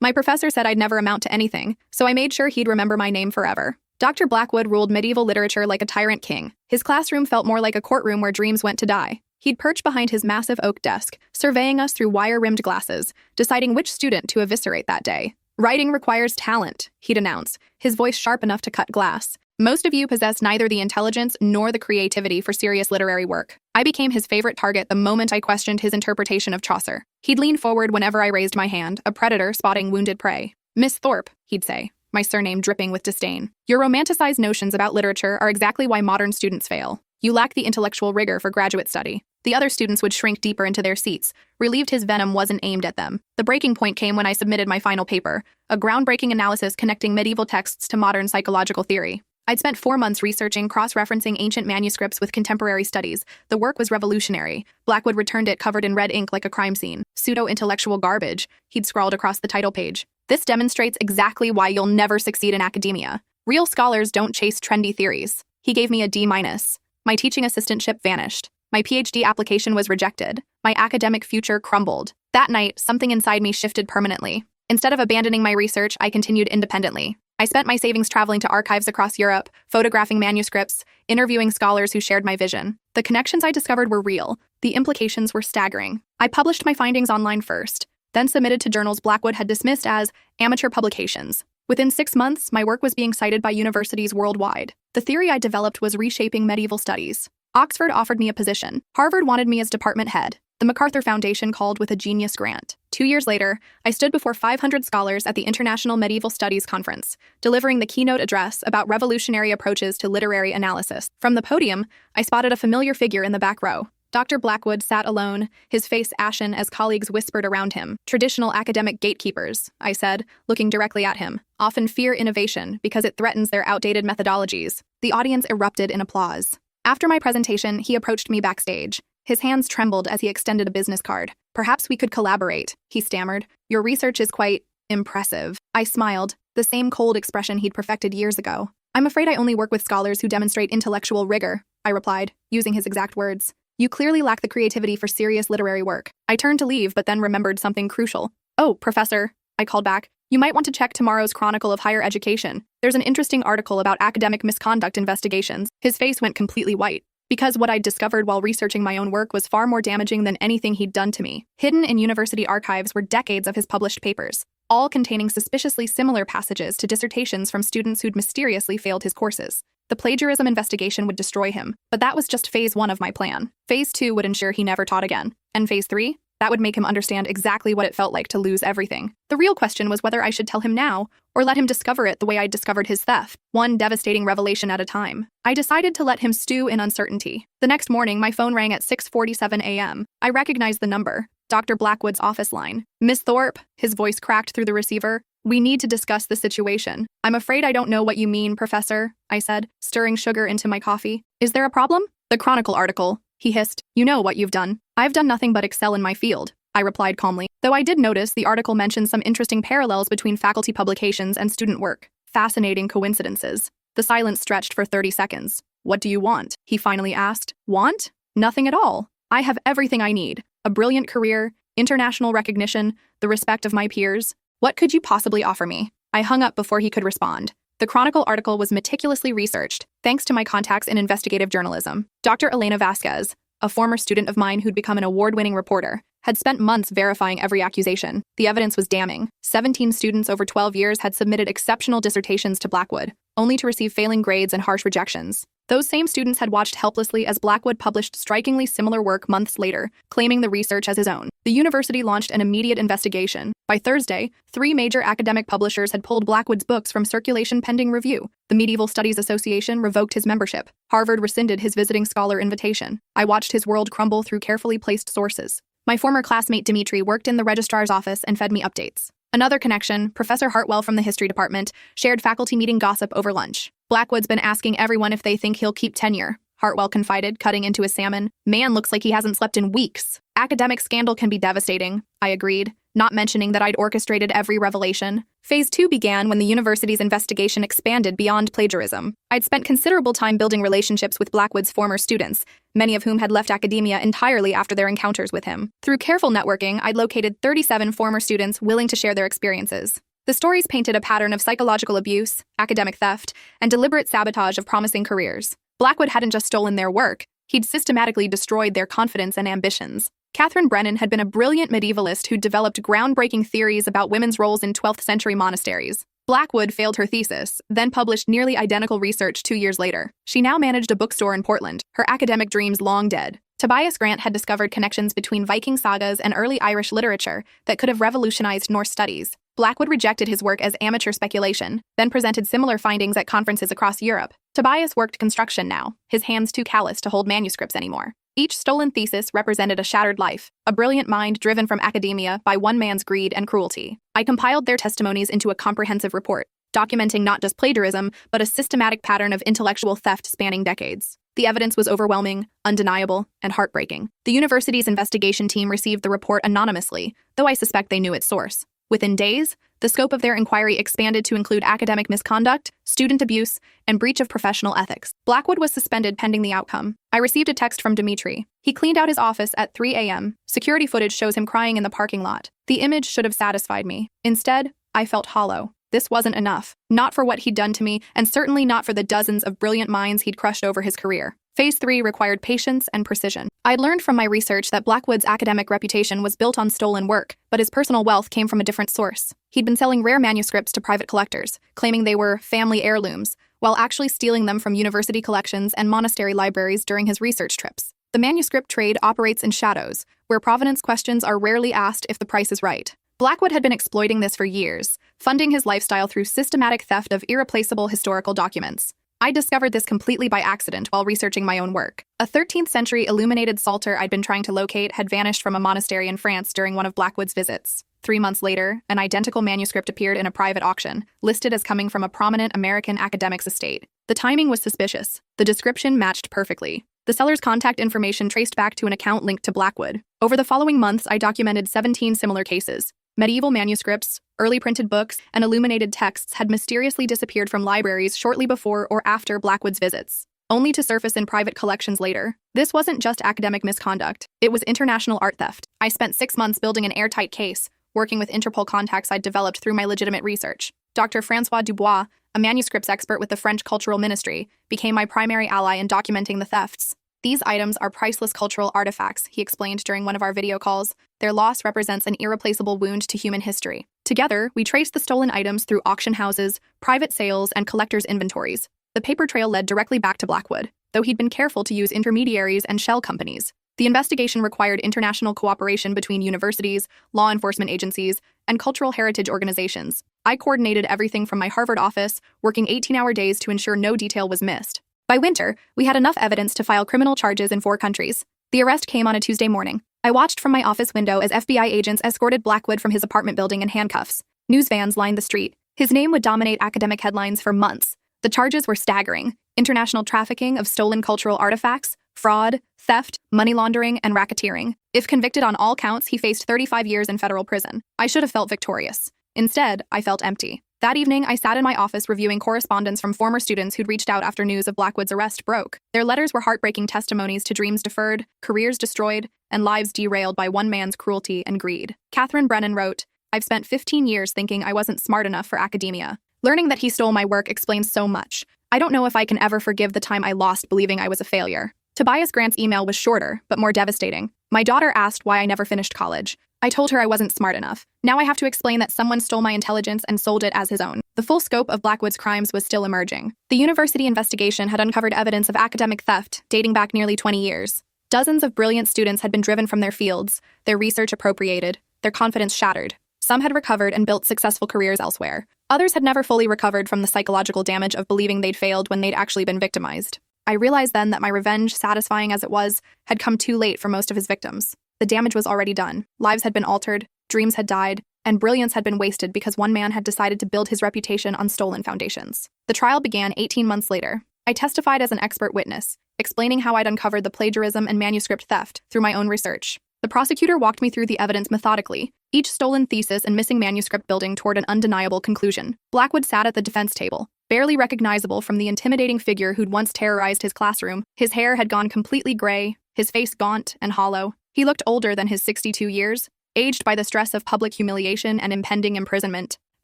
My professor said I'd never amount to anything, so I made sure he'd remember my name forever. Dr. Blackwood ruled medieval literature like a tyrant king. His classroom felt more like a courtroom where dreams went to die. He'd perch behind his massive oak desk, surveying us through wire-rimmed glasses, deciding which student to eviscerate that day. Writing requires talent, he'd announce, his voice sharp enough to cut glass. Most of you possess neither the intelligence nor the creativity for serious literary work. I became his favorite target the moment I questioned his interpretation of Chaucer. He'd lean forward whenever I raised my hand, a predator spotting wounded prey. "Miss Thorpe," he'd say, my surname dripping with disdain. "Your romanticized notions about literature are exactly why modern students fail. You lack the intellectual rigor for graduate study." The other students would shrink deeper into their seats, relieved his venom wasn't aimed at them. The breaking point came when I submitted my final paper, a groundbreaking analysis connecting medieval texts to modern psychological theory. I'd spent 4 months researching, cross-referencing ancient manuscripts with contemporary studies. The work was revolutionary. Blackwood returned it covered in red ink like a crime scene. "Pseudo-intellectual garbage," he'd scrawled across the title page. "This demonstrates exactly why you'll never succeed in academia. Real scholars don't chase trendy theories." He gave me a D-. My teaching assistantship vanished. My PhD application was rejected. My academic future crumbled. That night, something inside me shifted permanently. Instead of abandoning my research, I continued independently. I spent my savings traveling to archives across Europe, photographing manuscripts, interviewing scholars who shared my vision. The connections I discovered were real. The implications were staggering. I published my findings online first, then submitted to journals Blackwood had dismissed as amateur publications. Within 6 months, my work was being cited by universities worldwide. The theory I developed was reshaping medieval studies. Oxford offered me a position. Harvard wanted me as department head. The MacArthur Foundation called with a genius grant. 2 years later, I stood before 500 scholars at the International Medieval Studies Conference, delivering the keynote address about revolutionary approaches to literary analysis. From the podium, I spotted a familiar figure in the back row. Dr. Blackwood sat alone, his face ashen as colleagues whispered around him. "Traditional academic gatekeepers," I said, looking directly at him, "often fear innovation because it threatens their outdated methodologies." The audience erupted in applause. After my presentation, he approached me backstage. His hands trembled as he extended a business card. "Perhaps we could collaborate," he stammered. "Your research is quite impressive." I smiled, the same cold expression he'd perfected years ago. "I'm afraid I only work with scholars who demonstrate intellectual rigor," I replied, using his exact words. "You clearly lack the creativity for serious literary work." I turned to leave, but then remembered something crucial. "Oh, Professor," I called back, "you might want to check tomorrow's Chronicle of Higher Education. There's an interesting article about academic misconduct investigations." His face went completely white, because what I'd discovered while researching my own work was far more damaging than anything he'd done to me. Hidden in university archives were decades of his published papers, all containing suspiciously similar passages to dissertations from students who'd mysteriously failed his courses. The plagiarism investigation would destroy him, but that was just phase 1 of my plan. Phase 2 would ensure he never taught again. And phase 3? That would make him understand exactly what it felt like to lose everything. The real question was whether I should tell him now, or let him discover it the way I'd discovered his theft, one devastating revelation at a time. I decided to let him stew in uncertainty. The next morning, my phone rang at 6:47 a.m. I recognized the number, Dr. Blackwood's office line. "Miss Thorpe," his voice cracked through the receiver, "we need to discuss the situation." "I'm afraid I don't know what you mean, Professor," I said, stirring sugar into my coffee. "Is there a problem?" "The Chronicle article," he hissed. "You know what you've done." "I've done nothing but excel in my field," I replied calmly, though I did notice the article mentioned some interesting parallels between faculty publications and student work. Fascinating coincidences. The silence stretched for 30 seconds. "What do you want?" he finally asked. "Want? Nothing at all. I have everything I need. A brilliant career, international recognition, the respect of my peers. What could you possibly offer me?" I hung up before he could respond. The Chronicle article was meticulously researched, thanks to my contacts in investigative journalism. Dr. Elena Vasquez, a former student of mine who'd become an award-winning reporter, had spent months verifying every accusation. The evidence was damning. 17 students over 12 years had submitted exceptional dissertations to Blackwood, only to receive failing grades and harsh rejections. Those same students had watched helplessly as Blackwood published strikingly similar work months later, claiming the research as his own. The university launched an immediate investigation. By Thursday, 3 major academic publishers had pulled Blackwood's books from circulation pending review. The Medieval Studies Association revoked his membership. Harvard rescinded his visiting scholar invitation. I watched his world crumble through carefully placed sources. My former classmate Dimitri worked in the registrar's office and fed me updates. Another connection, Professor Hartwell from the history department, shared faculty meeting gossip over lunch. "Blackwood's been asking everyone if they think he'll keep tenure," Hartwell confided, cutting into his salmon. "Man looks like he hasn't slept in weeks." "Academic scandal can be devastating," I agreed. not mentioning that I'd orchestrated every revelation. Phase 2 began when the university's investigation expanded beyond plagiarism. I'd spent considerable time building relationships with Blackwood's former students, many of whom had left academia entirely after their encounters with him. Through careful networking, I'd located 37 former students willing to share their experiences. The stories painted a pattern of psychological abuse, academic theft, and deliberate sabotage of promising careers. Blackwood hadn't just stolen their work, he'd systematically destroyed their confidence and ambitions. Catherine Brennan had been a brilliant medievalist who'd developed groundbreaking theories about women's roles in 12th century monasteries. Blackwood failed her thesis, then published nearly identical research 2 years later. She now managed a bookstore in Portland, her academic dreams long dead. Tobias Grant had discovered connections between Viking sagas and early Irish literature that could have revolutionized Norse studies. Blackwood rejected his work as amateur speculation, then presented similar findings at conferences across Europe. Tobias worked construction now, his hands too callous to hold manuscripts anymore. Each stolen thesis represented a shattered life, a brilliant mind driven from academia by one man's greed and cruelty. I compiled their testimonies into a comprehensive report, documenting not just plagiarism, but a systematic pattern of intellectual theft spanning decades. The evidence was overwhelming, undeniable, and heartbreaking. The university's investigation team received the report anonymously, though I suspect they knew its source. Within days, the scope of their inquiry expanded to include academic misconduct, student abuse, and breach of professional ethics. Blackwood was suspended pending the outcome. I received a text from Dimitri. He cleaned out his office at 3 a.m. Security footage shows him crying in the parking lot. The image should have satisfied me. Instead, I felt hollow. This wasn't enough. Not for what he'd done to me, and certainly not for the dozens of brilliant minds he'd crushed over his career. Phase 3 required patience and precision. I'd learned from my research that Blackwood's academic reputation was built on stolen work, but his personal wealth came from a different source. He'd been selling rare manuscripts to private collectors, claiming they were family heirlooms, while actually stealing them from university collections and monastery libraries during his research trips. The manuscript trade operates in shadows, where provenance questions are rarely asked if the price is right. Blackwood had been exploiting this for years, funding his lifestyle through systematic theft of irreplaceable historical documents. I discovered this completely by accident while researching my own work. A 13th century illuminated psalter I'd been trying to locate had vanished from a monastery in France during one of Blackwood's visits. 3 months later, an identical manuscript appeared in a private auction, listed as coming from a prominent American academic's estate. The timing was suspicious. The description matched perfectly. The seller's contact information traced back to an account linked to Blackwood. Over the following months, I documented 17 similar cases. Medieval manuscripts, early printed books, and illuminated texts had mysteriously disappeared from libraries shortly before or after Blackwood's visits, only to surface in private collections later. This wasn't just academic misconduct, it was international art theft. I spent 6 months building an airtight case, working with Interpol contacts I'd developed through my legitimate research. Dr. François Dubois, a manuscripts expert with the French Cultural Ministry, became my primary ally in documenting the thefts. These items are priceless cultural artifacts, he explained during one of our video calls. Their loss represents an irreplaceable wound to human history. Together, we traced the stolen items through auction houses, private sales, and collectors' inventories. The paper trail led directly back to Blackwood, though he'd been careful to use intermediaries and shell companies. The investigation required international cooperation between universities, law enforcement agencies, and cultural heritage organizations. I coordinated everything from my Harvard office, working 18-hour days to ensure no detail was missed. By winter, we had enough evidence to file criminal charges in 4 countries. The arrest came on a Tuesday morning. I watched from my office window as FBI agents escorted Blackwood from his apartment building in handcuffs. News vans lined the street. His name would dominate academic headlines for months. The charges were staggering: international trafficking of stolen cultural artifacts, fraud, theft, money laundering, and racketeering. If convicted on all counts, he faced 35 years in federal prison. I should have felt victorious. Instead, I felt empty. That evening, I sat in my office reviewing correspondence from former students who'd reached out after news of Blackwood's arrest broke. Their letters were heartbreaking testimonies to dreams deferred, careers destroyed, and lives derailed by one man's cruelty and greed. Catherine Brennan wrote, "I've spent 15 years thinking I wasn't smart enough for academia. Learning that he stole my work explains so much. I don't know if I can ever forgive the time I lost believing I was a failure." Tobias Grant's email was shorter, but more devastating. My daughter asked why I never finished college. I told her I wasn't smart enough. Now I have to explain that someone stole my intelligence and sold it as his own. The full scope of Blackwood's crimes was still emerging. The university investigation had uncovered evidence of academic theft dating back nearly 20 years. Dozens of brilliant students had been driven from their fields, their research appropriated, their confidence shattered. Some had recovered and built successful careers elsewhere. Others had never fully recovered from the psychological damage of believing they'd failed when they'd actually been victimized. I realized then that my revenge, satisfying as it was, had come too late for most of his victims. The damage was already done. Lives had been altered, dreams had died, and brilliance had been wasted because one man had decided to build his reputation on stolen foundations. The trial began 18 months later. I testified as an expert witness, explaining how I'd uncovered the plagiarism and manuscript theft through my own research. The prosecutor walked me through the evidence methodically, each stolen thesis and missing manuscript building toward an undeniable conclusion. Blackwood sat at the defense table, barely recognizable from the intimidating figure who'd once terrorized his classroom. His hair had gone completely gray, his face gaunt and hollow. He looked older than his 62 years, aged by the stress of public humiliation and impending imprisonment.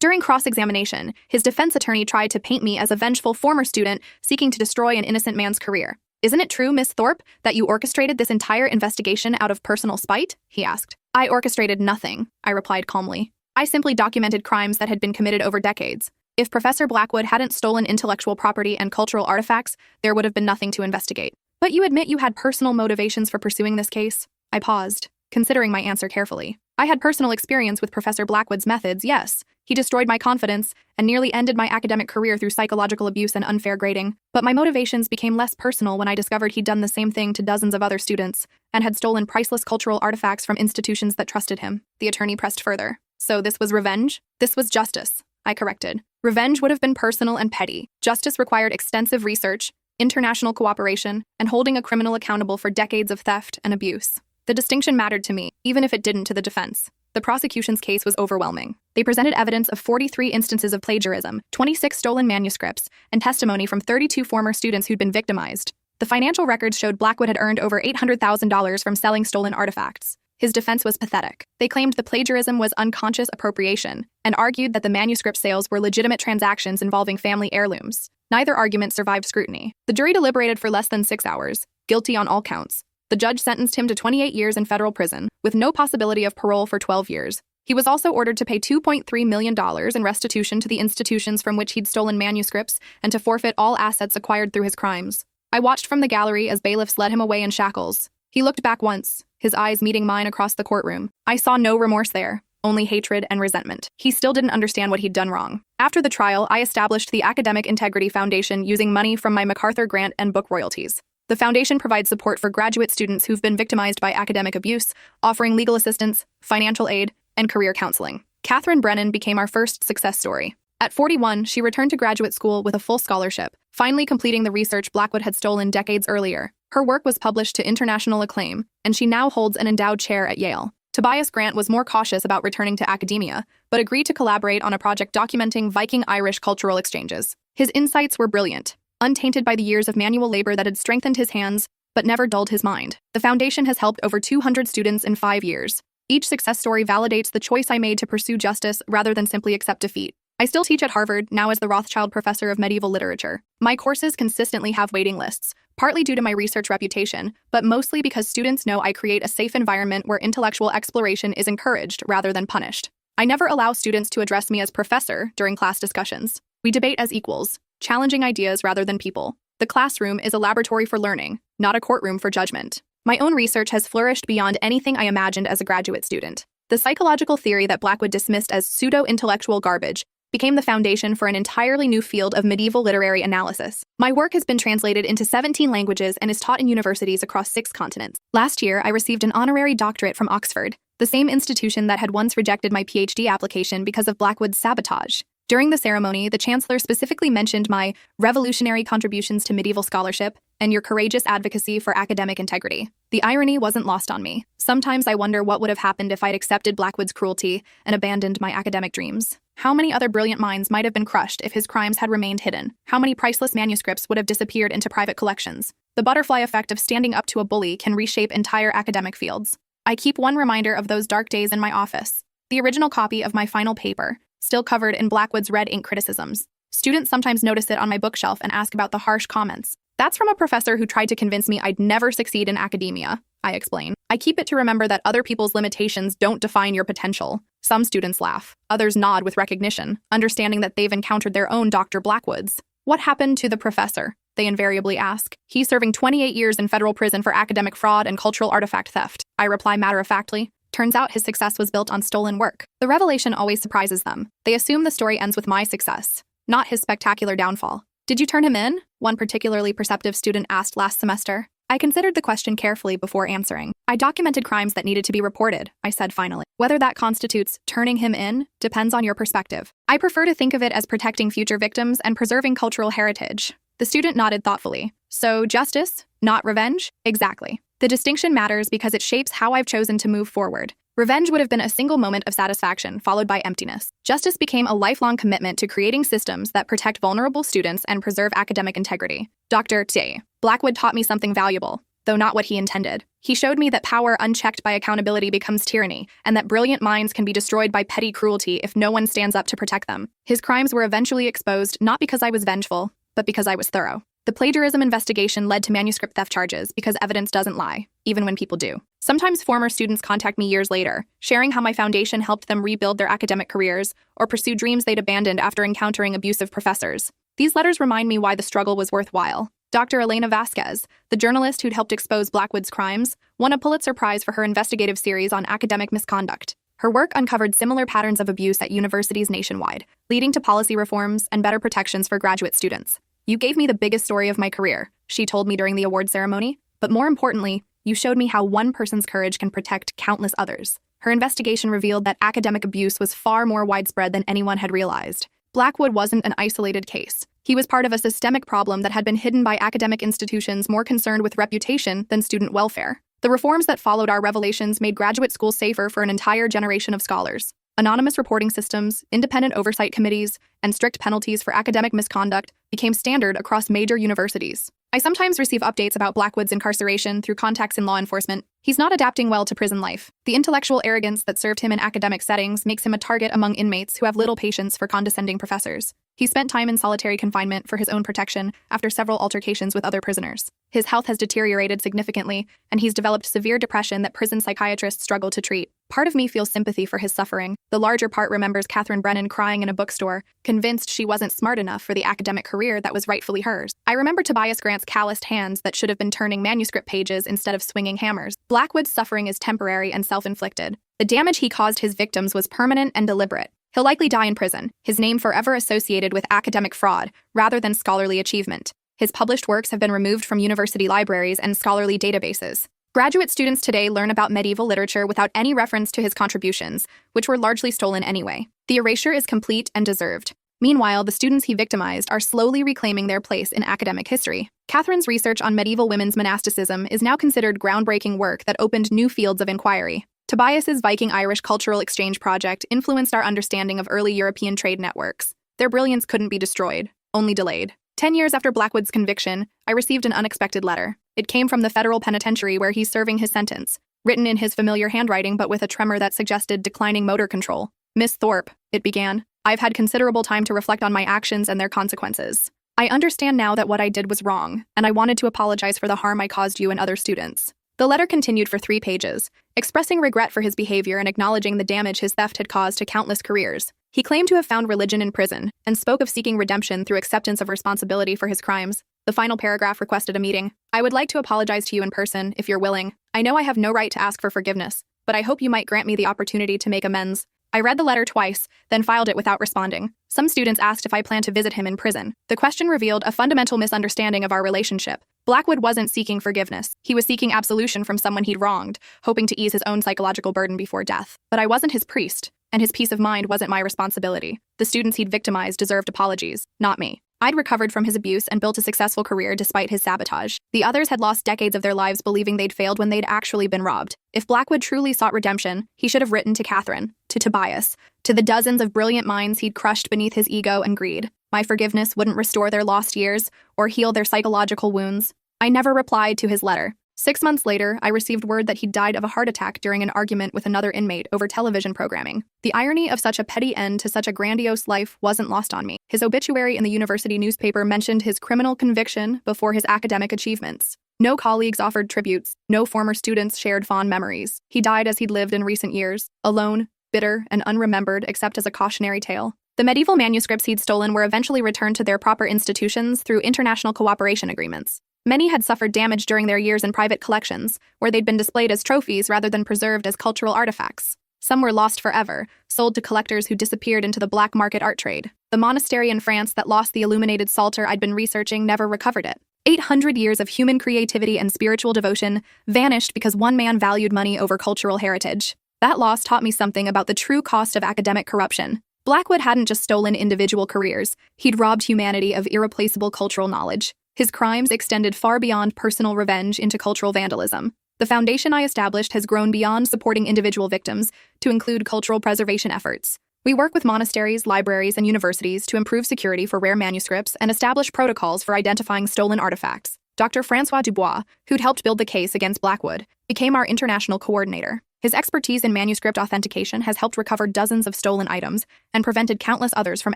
During cross-examination, his defense attorney tried to paint me as a vengeful former student seeking to destroy an innocent man's career. "Isn't it true, Miss Thorpe, that you orchestrated this entire investigation out of personal spite?" he asked. "I orchestrated nothing," I replied calmly. "I simply documented crimes that had been committed over decades. If Professor Blackwood hadn't stolen intellectual property and cultural artifacts, there would have been nothing to investigate." "But you admit you had personal motivations for pursuing this case?" I paused, considering my answer carefully. "I had personal experience with Professor Blackwood's methods, yes. He destroyed my confidence and nearly ended my academic career through psychological abuse and unfair grading. But my motivations became less personal when I discovered he'd done the same thing to dozens of other students and had stolen priceless cultural artifacts from institutions that trusted him." The attorney pressed further. "So this was revenge?" "This was justice," I corrected. "Revenge would have been personal and petty. Justice required extensive research, international cooperation, and holding a criminal accountable for decades of theft and abuse. The distinction mattered to me, even if it didn't to the defense." The prosecution's case was overwhelming. They presented evidence of 43 instances of plagiarism, 26 stolen manuscripts, and testimony from 32 former students who'd been victimized. The financial records showed Blackwood had earned over $800,000 from selling stolen artifacts. His defense was pathetic. They claimed the plagiarism was unconscious appropriation and argued that the manuscript sales were legitimate transactions involving family heirlooms. Neither argument survived scrutiny. The jury deliberated for less than 6 hours, guilty on all counts. The judge sentenced him to 28 years in federal prison, with no possibility of parole for 12 years. He was also ordered to pay $2.3 million in restitution to the institutions from which he'd stolen manuscripts and to forfeit all assets acquired through his crimes. I watched from the gallery as bailiffs led him away in shackles. He looked back once, his eyes meeting mine across the courtroom. I saw no remorse there, only hatred and resentment. He still didn't understand what he'd done wrong. After the trial, I established the Academic Integrity Foundation using money from my MacArthur grant and book royalties. The foundation provides support for graduate students who've been victimized by academic abuse, offering legal assistance, financial aid, and career counseling. Catherine Brennan became our first success story. At 41, she returned to graduate school with a full scholarship, finally completing the research Blackwood had stolen decades earlier. Her work was published to international acclaim, and she now holds an endowed chair at Yale. Tobias Grant was more cautious about returning to academia, but agreed to collaborate on a project documenting Viking-Irish cultural exchanges. His insights were brilliant, untainted by the years of manual labor that had strengthened his hands, but never dulled his mind. The foundation has helped over 200 students in 5 years. Each success story validates the choice I made to pursue justice rather than simply accept defeat. I still teach at Harvard, now as the Rothschild Professor of Medieval Literature. My courses consistently have waiting lists, partly due to my research reputation, but mostly because students know I create a safe environment where intellectual exploration is encouraged rather than punished. I never allow students to address me as professor during class discussions. We debate as equals, challenging ideas rather than people. The classroom is a laboratory for learning, not a courtroom for judgment. My own research has flourished beyond anything I imagined as a graduate student. The psychological theory that Blackwood dismissed as pseudo-intellectual garbage became the foundation for an entirely new field of medieval literary analysis. My work has been translated into 17 languages and is taught in universities across 6 continents. Last year, I received an honorary doctorate from Oxford, the same institution that had once rejected my PhD application because of Blackwood's sabotage. During the ceremony, the chancellor specifically mentioned my revolutionary contributions to medieval scholarship and your courageous advocacy for academic integrity. The irony wasn't lost on me. Sometimes I wonder what would have happened if I'd accepted Blackwood's cruelty and abandoned my academic dreams. How many other brilliant minds might have been crushed if his crimes had remained hidden? How many priceless manuscripts would have disappeared into private collections? The butterfly effect of standing up to a bully can reshape entire academic fields. I keep one reminder of those dark days in my office. The original copy of my final paper, still covered in Blackwood's red ink criticisms. Students sometimes notice it on my bookshelf and ask about the harsh comments. That's from a professor who tried to convince me I'd never succeed in academia, I explain. I keep it to remember that other people's limitations don't define your potential. Some students laugh, others nod with recognition, understanding that they've encountered their own Dr. Blackwoods. What happened to the professor? They invariably ask. He's serving 28 years in federal prison for academic fraud and cultural artifact theft. I reply matter-of-factly. Turns out his success was built on stolen work. The revelation always surprises them. They assume the story ends with my success, not his spectacular downfall. Did you turn him in? One particularly perceptive student asked last semester. I considered the question carefully before answering. I documented crimes that needed to be reported, I said finally. Whether that constitutes turning him in depends on your perspective. I prefer to think of it as protecting future victims and preserving cultural heritage. The student nodded thoughtfully. So justice, not revenge? Exactly. The distinction matters because it shapes how I've chosen to move forward. Revenge would have been a single moment of satisfaction, followed by emptiness. Justice became a lifelong commitment to creating systems that protect vulnerable students and preserve academic integrity. Dr. T. Blackwood taught me something valuable, though not what he intended. He showed me that power unchecked by accountability becomes tyranny, and that brilliant minds can be destroyed by petty cruelty if no one stands up to protect them. His crimes were eventually exposed not because I was vengeful, but because I was thorough. The plagiarism investigation led to manuscript theft charges because evidence doesn't lie, even when people do. Sometimes former students contact me years later, sharing how my foundation helped them rebuild their academic careers or pursue dreams they'd abandoned after encountering abusive professors. These letters remind me why the struggle was worthwhile. Dr. Elena Vasquez, the journalist who'd helped expose Blackwood's crimes, won a Pulitzer Prize for her investigative series on academic misconduct. Her work uncovered similar patterns of abuse at universities nationwide, leading to policy reforms and better protections for graduate students. "You gave me the biggest story of my career," she told me during the award ceremony, "but more importantly, you showed me how one person's courage can protect countless others." Her investigation revealed that academic abuse was far more widespread than anyone had realized. Blackwood wasn't an isolated case. He was part of a systemic problem that had been hidden by academic institutions more concerned with reputation than student welfare. The reforms that followed our revelations made graduate schools safer for an entire generation of scholars. Anonymous reporting systems, independent oversight committees, and strict penalties for academic misconduct became standard across major universities. I sometimes receive updates about Blackwood's incarceration through contacts in law enforcement. He's not adapting well to prison life. The intellectual arrogance that served him in academic settings makes him a target among inmates who have little patience for condescending professors. He spent time in solitary confinement for his own protection after several altercations with other prisoners. His health has deteriorated significantly, and he's developed severe depression that prison psychiatrists struggle to treat. Part of me feels sympathy for his suffering. The larger part remembers Catherine Brennan crying in a bookstore, convinced she wasn't smart enough for the academic career that was rightfully hers. I remember Tobias Grant's calloused hands that should have been turning manuscript pages instead of swinging hammers. Blackwood's suffering is temporary and self-inflicted. The damage he caused his victims was permanent and deliberate. He'll likely die in prison, his name forever associated with academic fraud rather than scholarly achievement. His published works have been removed from university libraries and scholarly databases. Graduate students today learn about medieval literature without any reference to his contributions, which were largely stolen anyway. The erasure is complete and deserved. Meanwhile, the students he victimized are slowly reclaiming their place in academic history. Catherine's research on medieval women's monasticism is now considered groundbreaking work that opened new fields of inquiry. Tobias's Viking-Irish cultural exchange project influenced our understanding of early European trade networks. Their brilliance couldn't be destroyed, only delayed. 10 years after Blackwood's conviction, I received an unexpected letter. It came from the federal penitentiary where he's serving his sentence, written in his familiar handwriting but with a tremor that suggested declining motor control. "Miss Thorpe," it began, "I've had considerable time to reflect on my actions and their consequences. I understand now that what I did was wrong, and I wanted to apologize for the harm I caused you and other students." The letter continued for 3 pages, expressing regret for his behavior and acknowledging the damage his theft had caused to countless careers. He claimed to have found religion in prison and spoke of seeking redemption through acceptance of responsibility for his crimes. The final paragraph requested a meeting. "I would like to apologize to you in person, if you're willing. I know I have no right to ask for forgiveness, but I hope you might grant me the opportunity to make amends." I read the letter twice, then filed it without responding. Some students asked if I planned to visit him in prison. The question revealed a fundamental misunderstanding of our relationship. Blackwood wasn't seeking forgiveness. He was seeking absolution from someone he'd wronged, hoping to ease his own psychological burden before death. But I wasn't his priest, and his peace of mind wasn't my responsibility. The students he'd victimized deserved apologies, not me. I'd recovered from his abuse and built a successful career despite his sabotage. The others had lost decades of their lives believing they'd failed when they'd actually been robbed. If Blackwood truly sought redemption, he should have written to Catherine, to Tobias, to the dozens of brilliant minds he'd crushed beneath his ego and greed. My forgiveness wouldn't restore their lost years or heal their psychological wounds. I never replied to his letter. 6 months later, I received word that he'd died of a heart attack during an argument with another inmate over television programming. The irony of such a petty end to such a grandiose life wasn't lost on me. His obituary in the university newspaper mentioned his criminal conviction before his academic achievements. No colleagues offered tributes. No former students shared fond memories. He died as he'd lived in recent years, alone, bitter, and unremembered except as a cautionary tale. The medieval manuscripts he'd stolen were eventually returned to their proper institutions through international cooperation agreements. Many had suffered damage during their years in private collections, where they'd been displayed as trophies rather than preserved as cultural artifacts. Some were lost forever, sold to collectors who disappeared into the black market art trade. The monastery in France that lost the illuminated Psalter I'd been researching never recovered it. 800 years of human creativity and spiritual devotion vanished because one man valued money over cultural heritage. That loss taught me something about the true cost of academic corruption. Blackwood hadn't just stolen individual careers, he'd robbed humanity of irreplaceable cultural knowledge. His crimes extended far beyond personal revenge into cultural vandalism. The foundation I established has grown beyond supporting individual victims to include cultural preservation efforts. We work with monasteries, libraries, and universities to improve security for rare manuscripts and establish protocols for identifying stolen artifacts. Dr. Francois Dubois, who'd helped build the case against Blackwood, became our international coordinator. His expertise in manuscript authentication has helped recover dozens of stolen items and prevented countless others from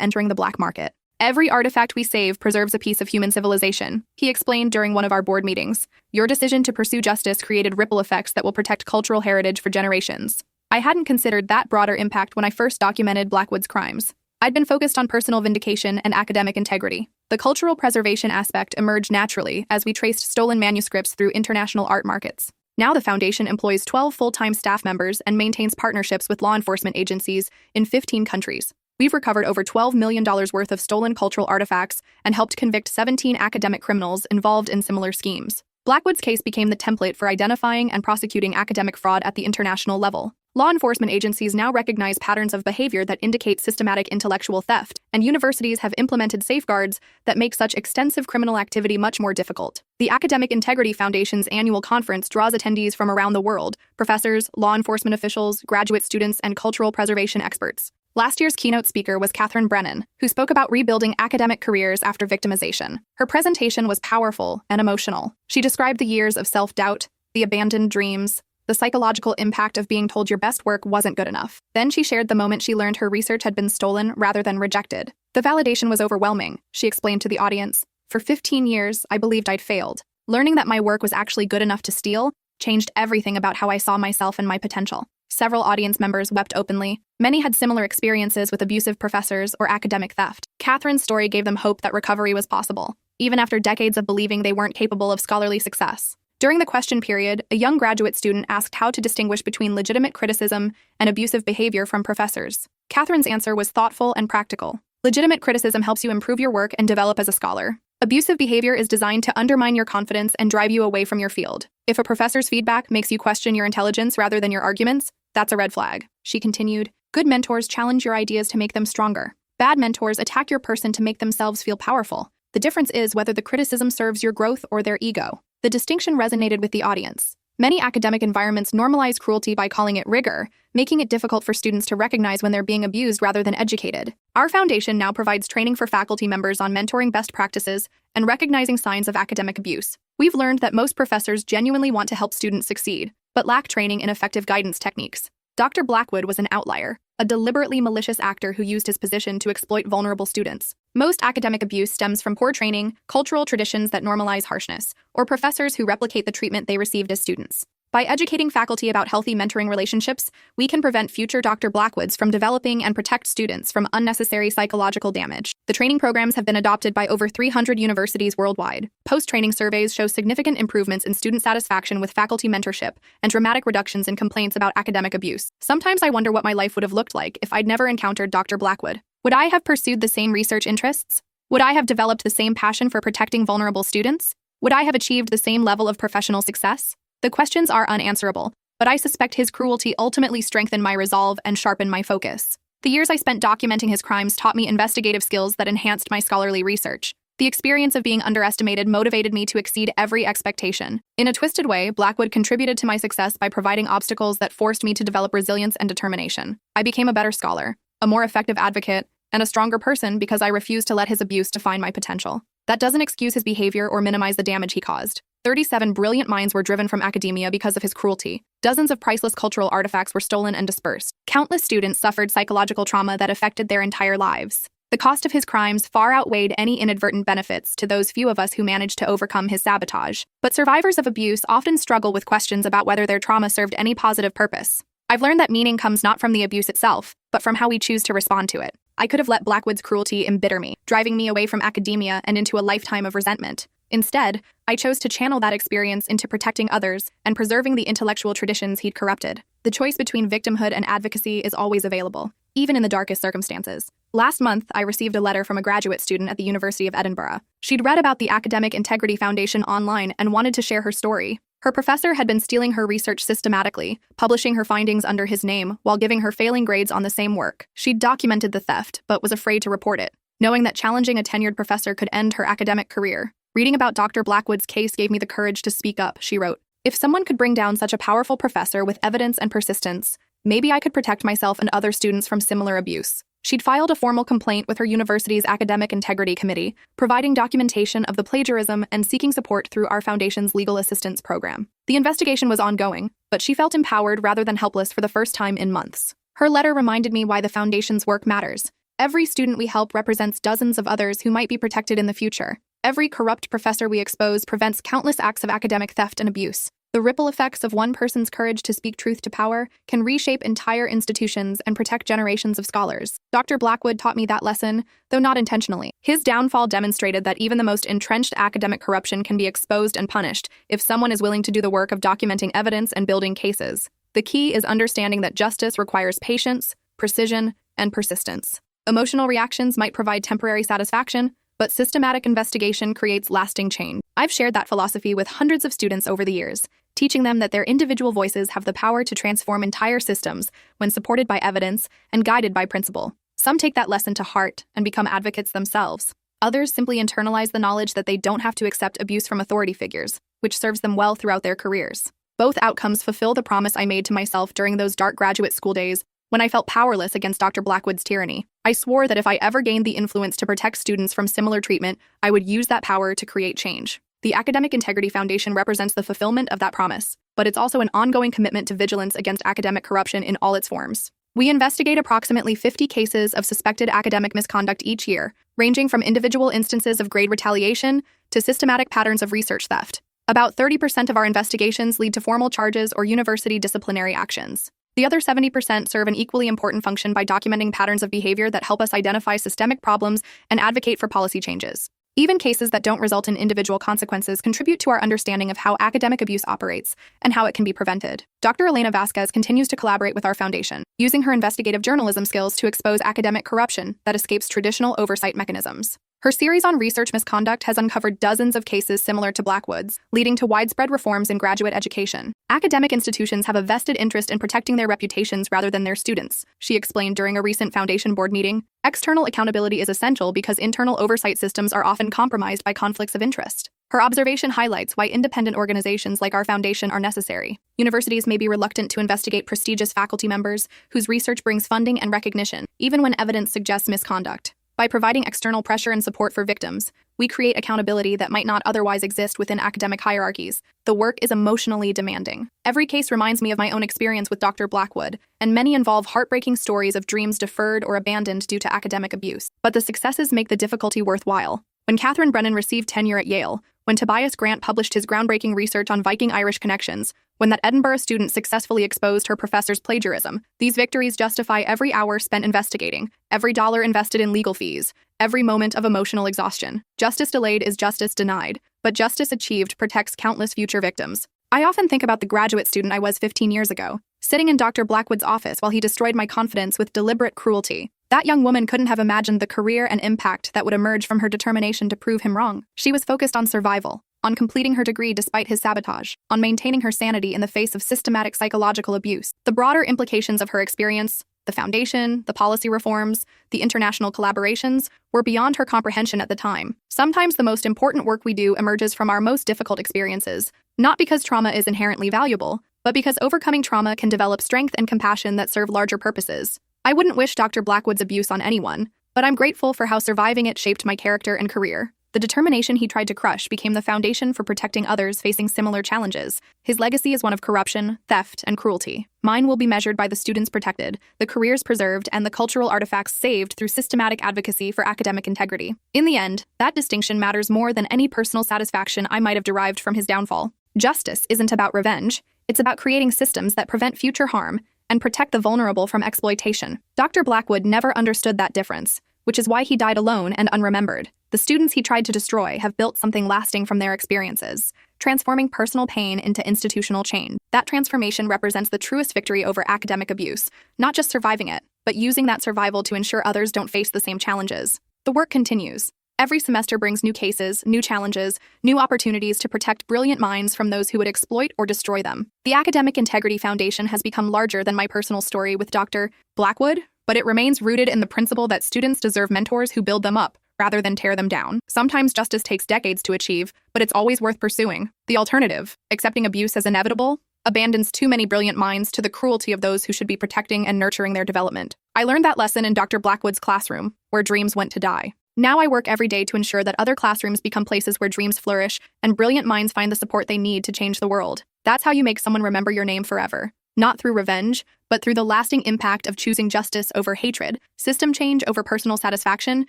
entering the black market. Every artifact we save preserves a piece of human civilization, he explained during one of our board meetings. Your decision to pursue justice created ripple effects that will protect cultural heritage for generations. I hadn't considered that broader impact when I first documented Blackwood's crimes. I'd been focused on personal vindication and academic integrity. The cultural preservation aspect emerged naturally as we traced stolen manuscripts through international art markets. Now the foundation employs 12 full-time staff members and maintains partnerships with law enforcement agencies in 15 countries. We've recovered over $12 million worth of stolen cultural artifacts and helped convict 17 academic criminals involved in similar schemes. Blackwood's case became the template for identifying and prosecuting academic fraud at the international level. Law enforcement agencies now recognize patterns of behavior that indicate systematic intellectual theft, and universities have implemented safeguards that make such extensive criminal activity much more difficult. The Academic Integrity Foundation's annual conference draws attendees from around the world: professors, law enforcement officials, graduate students, and cultural preservation experts. Last year's keynote speaker was Catherine Brennan, who spoke about rebuilding academic careers after victimization. Her presentation was powerful and emotional. She described the years of self-doubt, the abandoned dreams, the psychological impact of being told your best work wasn't good enough. Then she shared the moment she learned her research had been stolen rather than rejected. The validation was overwhelming, she explained to the audience. For 15 years, I believed I'd failed. Learning that my work was actually good enough to steal changed everything about how I saw myself and my potential. Several audience members wept openly. Many had similar experiences with abusive professors or academic theft. Catherine's story gave them hope that recovery was possible, even after decades of believing they weren't capable of scholarly success. During the question period, a young graduate student asked how to distinguish between legitimate criticism and abusive behavior from professors. Catherine's answer was thoughtful and practical. Legitimate criticism helps you improve your work and develop as a scholar. Abusive behavior is designed to undermine your confidence and drive you away from your field. If a professor's feedback makes you question your intelligence rather than your arguments, that's a red flag. She continued, good mentors challenge your ideas to make them stronger. Bad mentors attack your person to make themselves feel powerful. The difference is whether the criticism serves your growth or their ego. The distinction resonated with the audience. Many academic environments normalize cruelty by calling it rigor, making it difficult for students to recognize when they're being abused rather than educated. Our foundation now provides training for faculty members on mentoring best practices and recognizing signs of academic abuse. We've learned that most professors genuinely want to help students succeed, but lack training in effective guidance techniques. Dr. Blackwood was an outlier, a deliberately malicious actor who used his position to exploit vulnerable students. Most academic abuse stems from poor training, cultural traditions that normalize harshness, or professors who replicate the treatment they received as students. By educating faculty about healthy mentoring relationships, we can prevent future Dr. Blackwoods from developing and protect students from unnecessary psychological damage. The training programs have been adopted by over 300 universities worldwide. Post-training surveys show significant improvements in student satisfaction with faculty mentorship and dramatic reductions in complaints about academic abuse. Sometimes I wonder what my life would have looked like if I'd never encountered Dr. Blackwood. Would I have pursued the same research interests? Would I have developed the same passion for protecting vulnerable students? Would I have achieved the same level of professional success? The questions are unanswerable, but I suspect his cruelty ultimately strengthened my resolve and sharpened my focus. The years I spent documenting his crimes taught me investigative skills that enhanced my scholarly research. The experience of being underestimated motivated me to exceed every expectation. In a twisted way, Blackwood contributed to my success by providing obstacles that forced me to develop resilience and determination. I became a better scholar, a more effective advocate, and a stronger person because I refused to let his abuse define my potential. That doesn't excuse his behavior or minimize the damage he caused. 37 brilliant minds were driven from academia because of his cruelty. Dozens of priceless cultural artifacts were stolen and dispersed. Countless students suffered psychological trauma that affected their entire lives. The cost of his crimes far outweighed any inadvertent benefits to those few of us who managed to overcome his sabotage. But survivors of abuse often struggle with questions about whether their trauma served any positive purpose. I've learned that meaning comes not from the abuse itself, but from how we choose to respond to it. I could have let Blackwood's cruelty embitter me, driving me away from academia and into a lifetime of resentment. Instead, I chose to channel that experience into protecting others and preserving the intellectual traditions he'd corrupted. The choice between victimhood and advocacy is always available, even in the darkest circumstances. Last month, I received a letter from a graduate student at the University of Edinburgh. She'd read about the Academic Integrity Foundation online and wanted to share her story. Her professor had been stealing her research systematically, publishing her findings under his name while giving her failing grades on the same work. She'd documented the theft, but was afraid to report it, knowing that challenging a tenured professor could end her academic career. Reading about Dr. Blackwood's case gave me the courage to speak up, she wrote. If someone could bring down such a powerful professor with evidence and persistence, maybe I could protect myself and other students from similar abuse. She'd filed a formal complaint with her university's Academic Integrity Committee, providing documentation of the plagiarism and seeking support through our foundation's legal assistance program. The investigation was ongoing, but she felt empowered rather than helpless for the first time in months. Her letter reminded me why the foundation's work matters. Every student we help represents dozens of others who might be protected in the future. Every corrupt professor we expose prevents countless acts of academic theft and abuse. The ripple effects of one person's courage to speak truth to power can reshape entire institutions and protect generations of scholars. Dr. Blackwood taught me that lesson, though not intentionally. His downfall demonstrated that even the most entrenched academic corruption can be exposed and punished if someone is willing to do the work of documenting evidence and building cases. The key is understanding that justice requires patience, precision, and persistence. Emotional reactions might provide temporary satisfaction, but systematic investigation creates lasting change. I've shared that philosophy with hundreds of students over the years, teaching them that their individual voices have the power to transform entire systems when supported by evidence and guided by principle. Some take that lesson to heart and become advocates themselves. Others simply internalize the knowledge that they don't have to accept abuse from authority figures, which serves them well throughout their careers. Both outcomes fulfill the promise I made to myself during those dark graduate school days when I felt powerless against Dr. Blackwood's tyranny. I swore that if I ever gained the influence to protect students from similar treatment, I would use that power to create change. The Academic Integrity Foundation represents the fulfillment of that promise, but it's also an ongoing commitment to vigilance against academic corruption in all its forms. We investigate approximately 50 cases of suspected academic misconduct each year, ranging from individual instances of grade retaliation to systematic patterns of research theft. About 30% of our investigations lead to formal charges or university disciplinary actions. The other 70% serve an equally important function by documenting patterns of behavior that help us identify systemic problems and advocate for policy changes. Even cases that don't result in individual consequences contribute to our understanding of how academic abuse operates and how it can be prevented. Dr. Elena Vasquez continues to collaborate with our foundation, using her investigative journalism skills to expose academic corruption that escapes traditional oversight mechanisms. Her series on research misconduct has uncovered dozens of cases similar to Blackwood's, leading to widespread reforms in graduate education. Academic institutions have a vested interest in protecting their reputations rather than their students, she explained during a recent foundation board meeting. External accountability is essential because internal oversight systems are often compromised by conflicts of interest. Her observation highlights why independent organizations like our foundation are necessary. Universities may be reluctant to investigate prestigious faculty members whose research brings funding and recognition, even when evidence suggests misconduct. By providing external pressure and support for victims, we create accountability that might not otherwise exist within academic hierarchies. The work is emotionally demanding. Every case reminds me of my own experience with Dr. Blackwood, and many involve heartbreaking stories of dreams deferred or abandoned due to academic abuse. But the successes make the difficulty worthwhile. When Catherine Brennan received tenure at Yale, when Tobias Grant published his groundbreaking research on Viking-Irish connections, when that Edinburgh student successfully exposed her professor's plagiarism, these victories justify every hour spent investigating, every dollar invested in legal fees, every moment of emotional exhaustion. Justice delayed is justice denied, but justice achieved protects countless future victims. I often think about the graduate student I was 15 years ago, sitting in Dr. Blackwood's office while he destroyed my confidence with deliberate cruelty. That young woman couldn't have imagined the career and impact that would emerge from her determination to prove him wrong. She was focused on survival, on completing her degree despite his sabotage, on maintaining her sanity in the face of systematic psychological abuse. The broader implications of her experience, the foundation, the policy reforms, the international collaborations, were beyond her comprehension at the time. Sometimes the most important work we do emerges from our most difficult experiences, not because trauma is inherently valuable, but because overcoming trauma can develop strength and compassion that serve larger purposes. I wouldn't wish Dr. Blackwood's abuse on anyone, but I'm grateful for how surviving it shaped my character and career. The determination he tried to crush became the foundation for protecting others facing similar challenges. His legacy is one of corruption, theft, and cruelty. Mine will be measured by the students protected, the careers preserved, and the cultural artifacts saved through systematic advocacy for academic integrity. In the end, that distinction matters more than any personal satisfaction I might have derived from his downfall. Justice isn't about revenge. It's about creating systems that prevent future harm and protect the vulnerable from exploitation. Dr. Blackwood never understood that difference, which is why he died alone and unremembered. The students he tried to destroy have built something lasting from their experiences, transforming personal pain into institutional change. That transformation represents the truest victory over academic abuse, not just surviving it, but using that survival to ensure others don't face the same challenges. The work continues. Every semester brings new cases, new challenges, new opportunities to protect brilliant minds from those who would exploit or destroy them. The Academic Integrity Foundation has become larger than my personal story with Dr. Blackwood, but it remains rooted in the principle that students deserve mentors who build them up, rather than tear them down. Sometimes justice takes decades to achieve, but it's always worth pursuing. The alternative, accepting abuse as inevitable, abandons too many brilliant minds to the cruelty of those who should be protecting and nurturing their development. I learned that lesson in Dr. Blackwood's classroom, where dreams went to die. Now I work every day to ensure that other classrooms become places where dreams flourish and brilliant minds find the support they need to change the world. That's how you make someone remember your name forever. Not through revenge, but through the lasting impact of choosing justice over hatred, system change over personal satisfaction,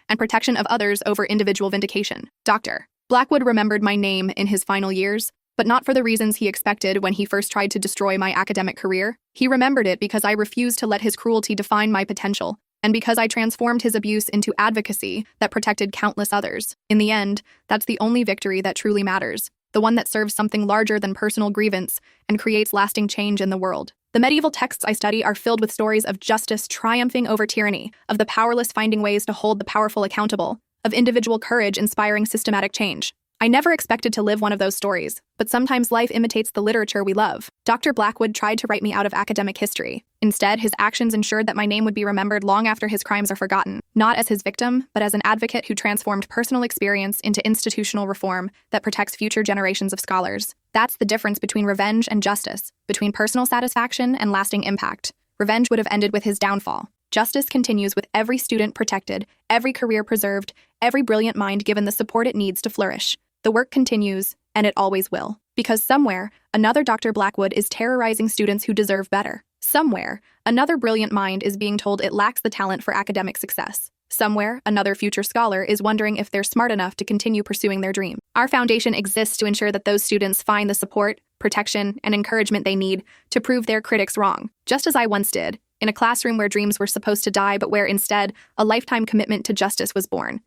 and protection of others over individual vindication. Dr. Blackwood remembered my name in his final years, but not for the reasons he expected when he first tried to destroy my academic career. He remembered it because I refused to let his cruelty define my potential, and because I transformed his abuse into advocacy that protected countless others. In the end, that's the only victory that truly matters, the one that serves something larger than personal grievance and creates lasting change in the world. The medieval texts I study are filled with stories of justice triumphing over tyranny, of the powerless finding ways to hold the powerful accountable, of individual courage inspiring systematic change. I never expected to live one of those stories, but sometimes life imitates the literature we love. Dr. Blackwood tried to write me out of academic history. Instead, his actions ensured that my name would be remembered long after his crimes are forgotten, not as his victim, but as an advocate who transformed personal experience into institutional reform that protects future generations of scholars. That's the difference between revenge and justice, between personal satisfaction and lasting impact. Revenge would have ended with his downfall. Justice continues with every student protected, every career preserved, every brilliant mind given the support it needs to flourish. The work continues, and it always will. Because somewhere, another Dr. Blackwood is terrorizing students who deserve better. Somewhere, another brilliant mind is being told it lacks the talent for academic success. Somewhere, another future scholar is wondering if they're smart enough to continue pursuing their dream. Our foundation exists to ensure that those students find the support, protection, and encouragement they need to prove their critics wrong, just as I once did, in a classroom where dreams were supposed to die but where instead a lifetime commitment to justice was born.